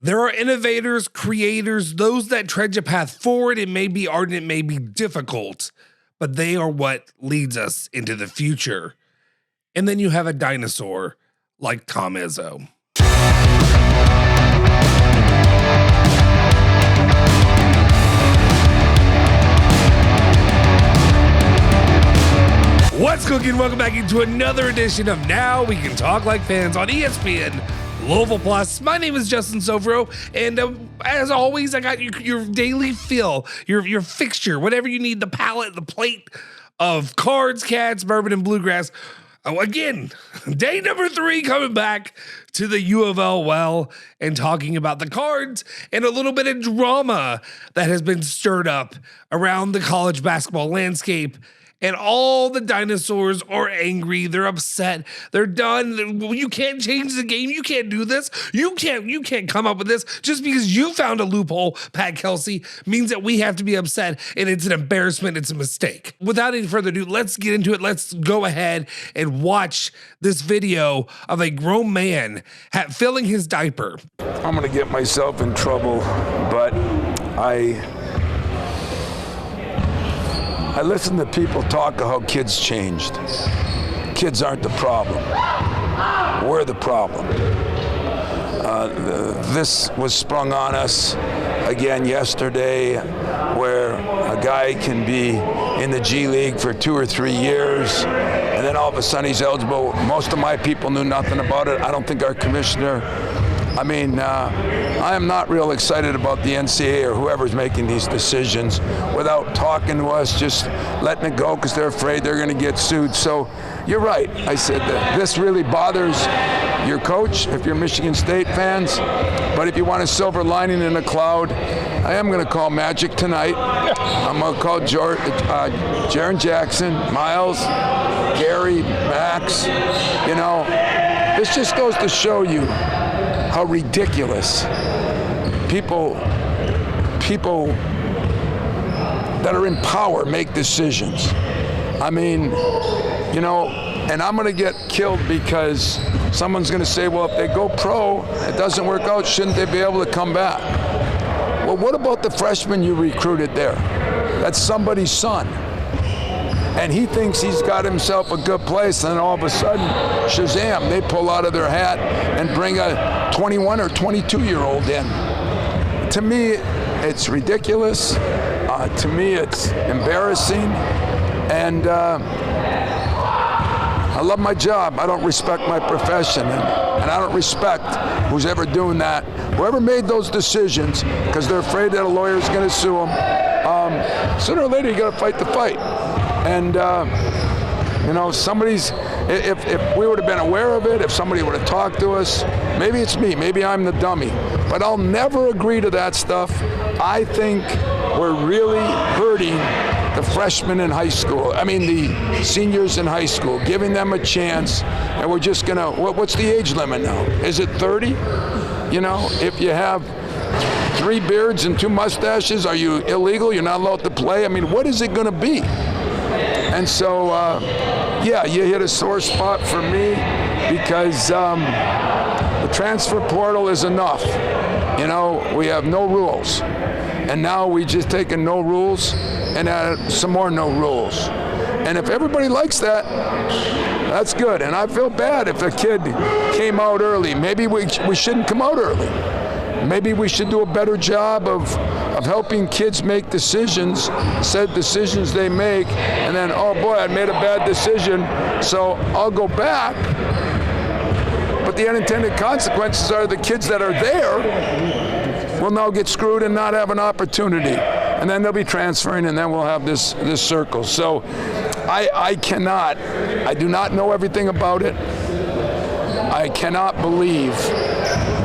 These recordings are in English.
There are innovators, creators, those that trudge a path forward. It may be ardent, it may be difficult, but they are what leads us into the future. And then you have a dinosaur like Tom Izzo. What's cooking? Welcome back into another edition of Now We Can Talk Like Fans on ESPN Louisville Plus. My name is Justin Sofro, and as always, I got your daily fill, your fixture, whatever you need, the palette, the plate of cards, cats, bourbon, and bluegrass. Oh, again, day number 3 coming back to the U of L well and talking about the cards and a little bit of drama that has been stirred up around the college basketball landscape. And all the dinosaurs are angry. They're upset. They're done. You can't change the game. You can't do this. You can't come up with this. Just because you found a loophole, Pat Kelsey, means that we have to be upset. And it's an embarrassment. It's a mistake. Without any further ado, let's get into it. Let's go ahead and watch this video of a grown man filling his diaper. I'm going to get myself in trouble, but I listen to people talk of how kids changed. Kids aren't the problem. We're the problem. This was sprung on us again yesterday, where a guy can be in the G League for 2 or 3 years, and then all of a sudden he's eligible. Most of my people knew nothing about it. I don't think our commissioner. I am not real excited about the NCAA or whoever's making these decisions without talking to us, just letting it go because they're afraid they're going to get sued. So you're right. I said that this really bothers your coach if you're Michigan State fans. But if you want a silver lining in a cloud, I am going to call Magic tonight. I'm going to call Jaren Jackson, Miles, Gary, Max. You know, this just goes to show you how ridiculous people that are in power make decisions. I mean, you know, and I'm going to get killed because someone's going to say, well, if they go pro, it doesn't work out, shouldn't they be able to come back? Well, what about the freshman you recruited there? That's somebody's son. And he thinks he's got himself a good place, and all of a sudden, shazam, they pull out of their hat and bring a 21 or 22-year-old in. To me, it's ridiculous. To me, it's embarrassing. And I love my job. I don't respect my profession. And I don't respect who's ever doing that. Whoever made those decisions, because they're afraid that a lawyer's going to sue them, sooner or later, you got to fight the fight. And, you know, if we would have been aware of it, if somebody would have talked to us, maybe it's me, maybe I'm the dummy, but I'll never agree to that stuff. I think we're really hurting the freshmen in high school. I mean, the seniors in high school, giving them a chance, and we're just gonna, what's the age limit now? Is it 30? You know, if you have 3 beards and 2 mustaches, are you illegal? You're not allowed to play? I mean, what is it gonna be? And so, yeah, you hit a sore spot for me because the transfer portal is enough. You know, we have no rules. And now we just taken no rules and add some more no rules. And if everybody likes that, that's good. And I feel bad if a kid came out early. Maybe we shouldn't come out early. Maybe we should do a better job of helping kids make decisions, said decisions they make, and then, oh boy, I made a bad decision, so I'll go back. But the unintended consequences are the kids that are there will now get screwed and not have an opportunity. And then they'll be transferring, and then we'll have this circle. So I do not know everything about it. I cannot believe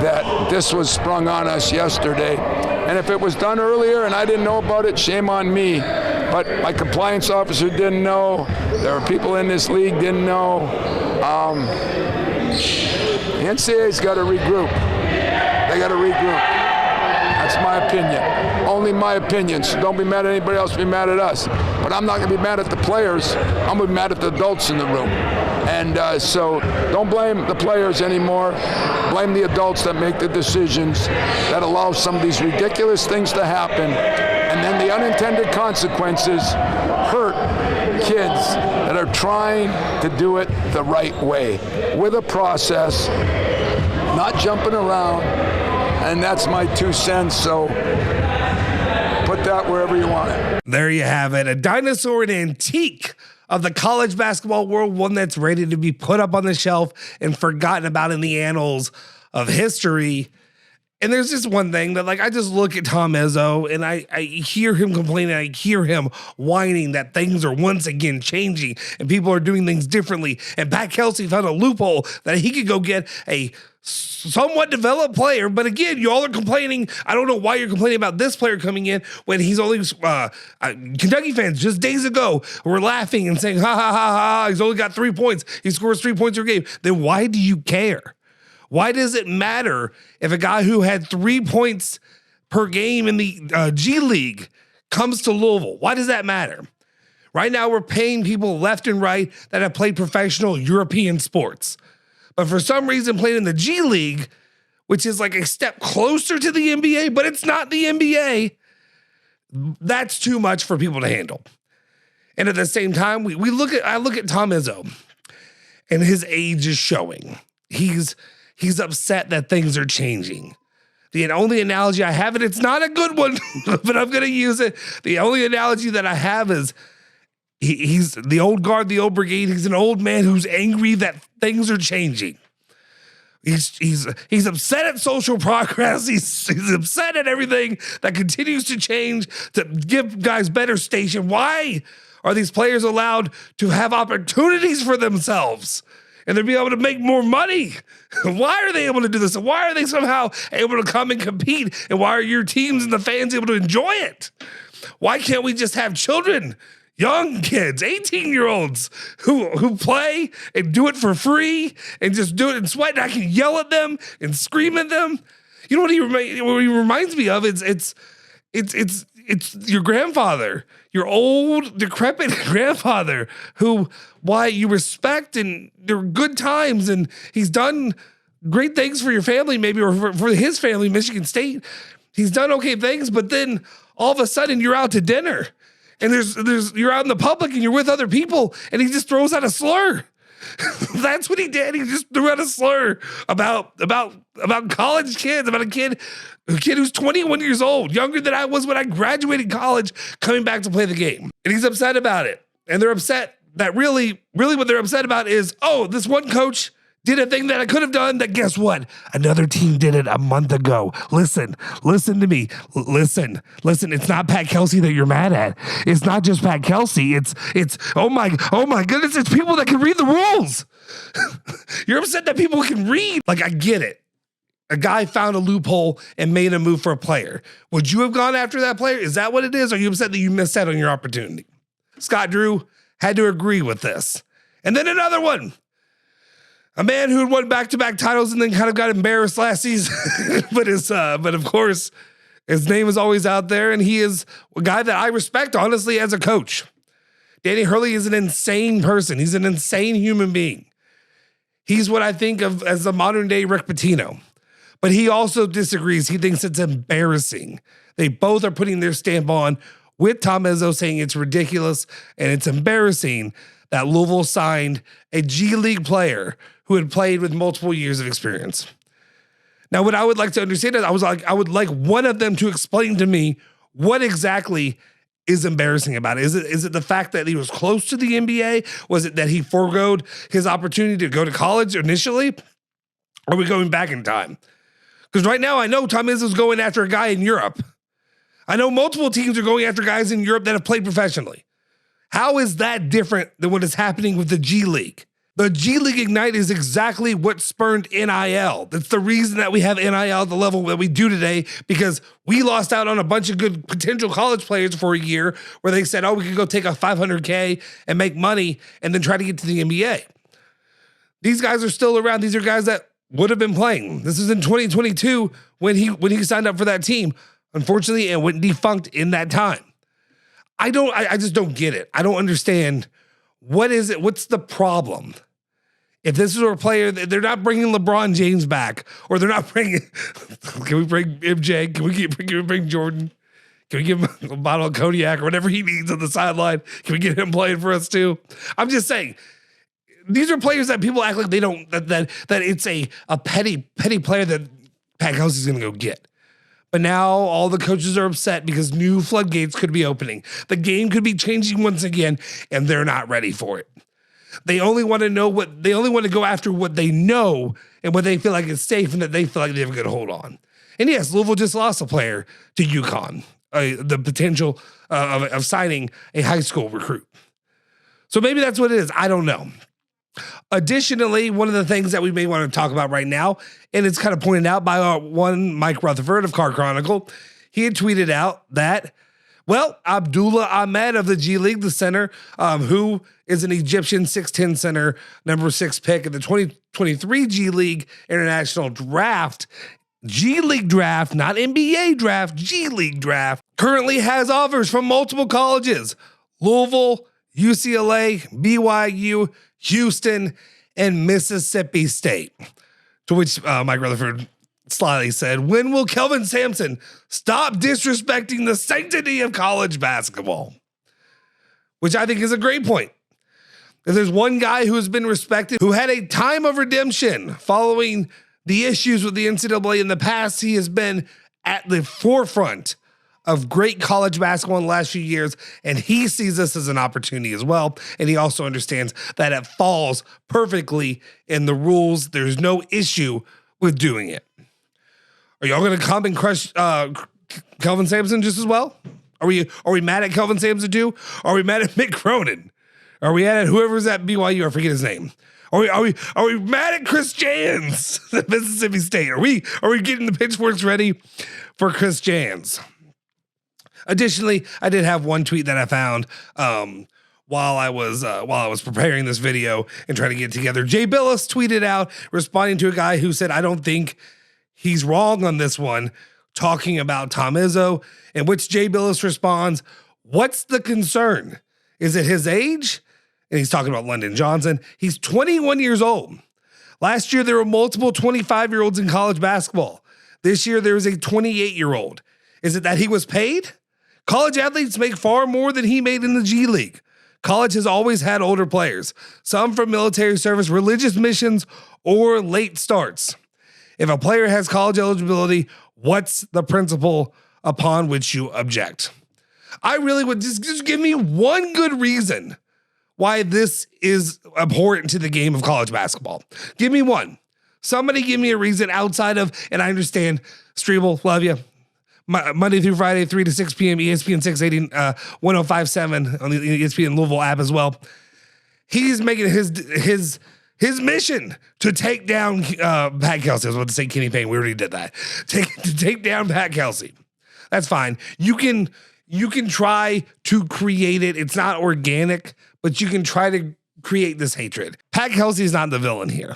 that this was sprung on us yesterday. And if it was done earlier and I didn't know about it, shame on me. But my compliance officer didn't know. There were people in this league didn't know. The NCAA's got to regroup. They got to regroup. That's my opinion. Only my opinion. So don't be mad at anybody else. Be mad at us. But I'm not going to be mad at the players. I'm going to be mad at the adults in the room. And so don't blame the players anymore. Blame the adults that make the decisions that allow some of these ridiculous things to happen. And then the unintended consequences hurt kids that are trying to do it the right way with a process, not jumping around. And that's my 2 cents. So put that wherever you want it. There you have it. A dinosaur, an antique of the college basketball world, one that's ready to be put up on the shelf and forgotten about in the annals of history. And there's just one thing that, like, I just look at Tom Izzo and I hear him complaining, I hear him whining that things are once again changing and people are doing things differently. And Pat Kelsey found a loophole that he could go get a somewhat developed player. But again, you all are complaining. I don't know why you're complaining about this player coming in when he's only Kentucky fans just days ago were laughing and saying, ha, ha, ha, ha, he's only got 3 points. He scores 3 points per game. Then why do you care? Why does it matter if a guy who had 3 points per game in the G League comes to Louisville? Why does that matter? Right now, we're paying people left and right that have played professional European sports. But for some reason, playing in the G League, which is like a step closer to the NBA, but it's not the NBA, that's too much for people to handle. And at the same time, I look at Tom Izzo, and his age is showing. He's upset that things are changing. The only analogy I have, and it's not a good one, but I'm going to use it. The only analogy that I have is he's the old guard, the old brigade. He's an old man who's angry that things are changing. He's upset at social progress. He's upset at everything that continues to change to give guys better station. Why are these players allowed to have opportunities for themselves? And they'll be able to make more money. Why are they able to do this? And why are they somehow able to come and compete? And why are your teams and the fans able to enjoy it? Why can't we just have children, young kids, 18-year-olds who play and do it for free and just do it and sweat? And I can yell at them and scream at them. You know what he reminds me of? It's your grandfather, your old, decrepit grandfather who, why you respect, and there are good times, and he's done great things for your family, maybe, or for his family, Michigan State. He's done okay things, but then all of a sudden you're out to dinner, and you're out in the public, and you're with other people, and he just throws out a slur. That's what he did. He just threw out a slur about college kids, about a kid who's 21 years old, younger than I was when I graduated college, coming back to play the game. And he's upset about it. And they're upset that really what they're upset about is, oh, this one coach did a thing that I could have done that, guess what? Another team did it a month ago. Listen to me. Listen. It's not Pat Kelsey that you're mad at. It's not just Pat Kelsey. It's oh my goodness, it's people that can read the rules. You're upset that people can read. Like, I get it. A guy found a loophole and made a move for a player. Would you have gone after that player? Is that what it is? Or are you upset that you missed out on your opportunity? Scott Drew had to agree with this. And then another one. A man who had won back-to-back titles and then kind of got embarrassed last season. but of course, his name is always out there, and he is a guy that I respect, honestly, as a coach. Danny Hurley is an insane person. He's an insane human being. He's what I think of as the modern-day Rick Pitino. But he also disagrees. He thinks it's embarrassing. They both are putting their stamp on with Tom Izzo, saying it's ridiculous and it's embarrassing that Louisville signed a G League player who had played with multiple years of experience. Now, what I would like to understand is I would like one of them to explain to me what exactly is embarrassing about it. Is it the fact that he was close to the NBA? Was it that he forgoed his opportunity to go to college initially? Or are we going back in time? Because right now I know Tom Izzo's going after a guy in Europe. I know multiple teams are going after guys in Europe that have played professionally. How is that different than what is happening with the G League? The G League Ignite is exactly what spurned NIL. That's the reason that we have NIL at the level that we do today, because we lost out on a bunch of good potential college players for a year where they said, oh, we could go take a $500K and make money and then try to get to the NBA. These guys are still around. These are guys that would have been playing. This is in 2022 when he signed up for that team. unfortunately, and went defunct in that time. I just don't get it. I don't understand. What is it? What's the problem? If this is a player, they're not bringing LeBron James back, or they're not bringing, can we bring MJ? Can we bring Jordan? Can we give him a bottle of cognac or whatever he needs on the sideline? Can we get him playing for us too? I'm just saying, these are players that people act like they don't, that it's a petty player that Pat Kelsey's going to go get. But now all the coaches are upset because new floodgates could be opening. The game could be changing once again, and they're not ready for it. They only want to go after what they know and what they feel like is safe and that they feel like they have a good hold on. And yes, Louisville just lost a player to UConn. The potential of signing a high school recruit. So maybe that's what it is. I don't know. Additionally, one of the things that we may want to talk about right now, and it's kind of pointed out by our one Mike Rutherford of Car Chronicle, he had tweeted out that, well, Abdullah Ahmed of the G League, the center, who is an Egyptian 6'10 center, number 6 pick in the 2023 G League International Draft, G League draft, not NBA draft, G League draft, currently has offers from multiple colleges: Louisville, UCLA, BYU, Houston, and Mississippi State. To which Mike Rutherford slyly said, "When will Kelvin Sampson stop disrespecting the sanctity of college basketball?" Which I think is a great point. If there's one guy who has been respected, who had a time of redemption following the issues with the NCAA in the past, he has been at the forefront of great college basketball in the last few years, and he sees this as an opportunity as well. And he also understands that it falls perfectly in the rules. There's no issue with doing it. Are y'all going to come and crush Kelvin Sampson just as well? Are we mad at Kelvin Sampson too? Are we mad at Mick Cronin? Are we mad at whoever's at BYU? I forget his name. Are we mad at Chris Jans at Mississippi State? Are we getting the pitchforks ready for Chris Jans? Additionally, I did have one tweet that I found while I was preparing this video and trying to get it together. Jay Billis tweeted out responding to a guy who said, "I don't think he's wrong on this one," talking about Tom Izzo, in which Jay Billis responds, "What's the concern? Is it his age?" And he's talking about London Johnson. He's 21 years old. Last year, there were multiple 25-year-olds in college basketball. This year, there was a 28-year-old. Is it that he was paid? College athletes make far more than he made in the G League. College has always had older players, some from military service, religious missions, or late starts. If a player has college eligibility, what's the principle upon which you object? I really would just give me one good reason why this is abhorrent to the game of college basketball. Give me one. Somebody give me a reason outside of, and I understand, Strebel, love you. Monday through Friday, 3 to 6 p.m., ESPN 680, 1057 on the ESPN Louisville app as well. He's making his mission to take down Pat Kelsey. I was about to say Kenny Payne. We already did that. To take down Pat Kelsey. That's fine. You can try to create it. It's not organic, but you can try to create this hatred. Pat Kelsey is not the villain here.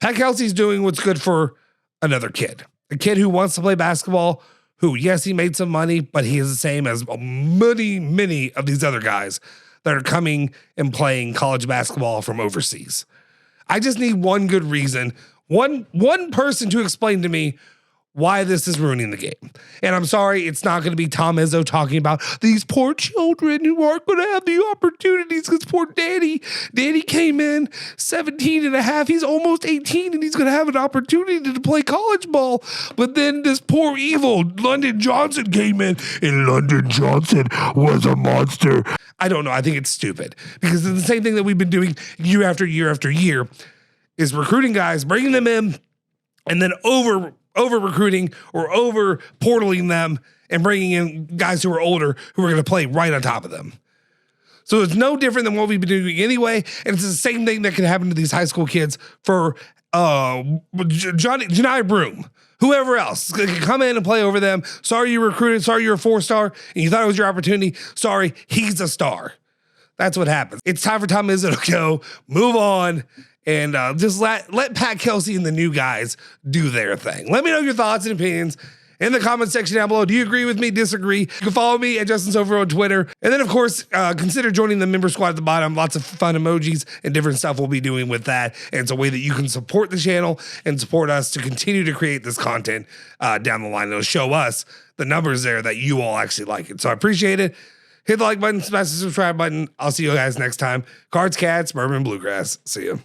Pat Kelsey's doing what's good for another kid. A kid who wants to play basketball, who, yes, he made some money, but he is the same as many of these other guys that are coming and playing college basketball from overseas. I just need one good reason, one person to explain to me why this is ruining the game. And I'm sorry, it's not going to be Tom Izzo talking about these poor children who aren't going to have the opportunities because poor Danny came in 17 and a half. He's almost 18 and he's going to have an opportunity to play college ball. But then this poor evil London Johnson came in and London Johnson was a monster. I don't know. I think it's stupid because it's the same thing that we've been doing year after year after year is recruiting guys, bringing them in, and then over recruiting or over portaling them and bringing in guys who are older who are going to play right on top of them. So it's no different than what we've been doing anyway. And it's the same thing that can happen to these high school kids for Jani Broom, whoever else can come in and play over them. Sorry you recruited. Sorry you're a 4-star and you thought it was your opportunity. Sorry, he's a star. That's what happens. It's time for Tom Izzo to go, move on, and just let Pat Kelsey and the new guys do their thing. Let me know your thoughts and opinions in the comment section down below. Do you agree with me? Disagree? You can follow me at Justin Sofer on Twitter. And then, of course, consider joining the member squad at the bottom. Lots of fun emojis and different stuff we'll be doing with that. And it's a way that you can support the channel and support us to continue to create this content down the line. It'll show us the numbers there that you all actually like it. So I appreciate it. Hit the like button, smash the subscribe button. I'll see you guys next time. Cards, Cats, Bourbon, Bluegrass. See you.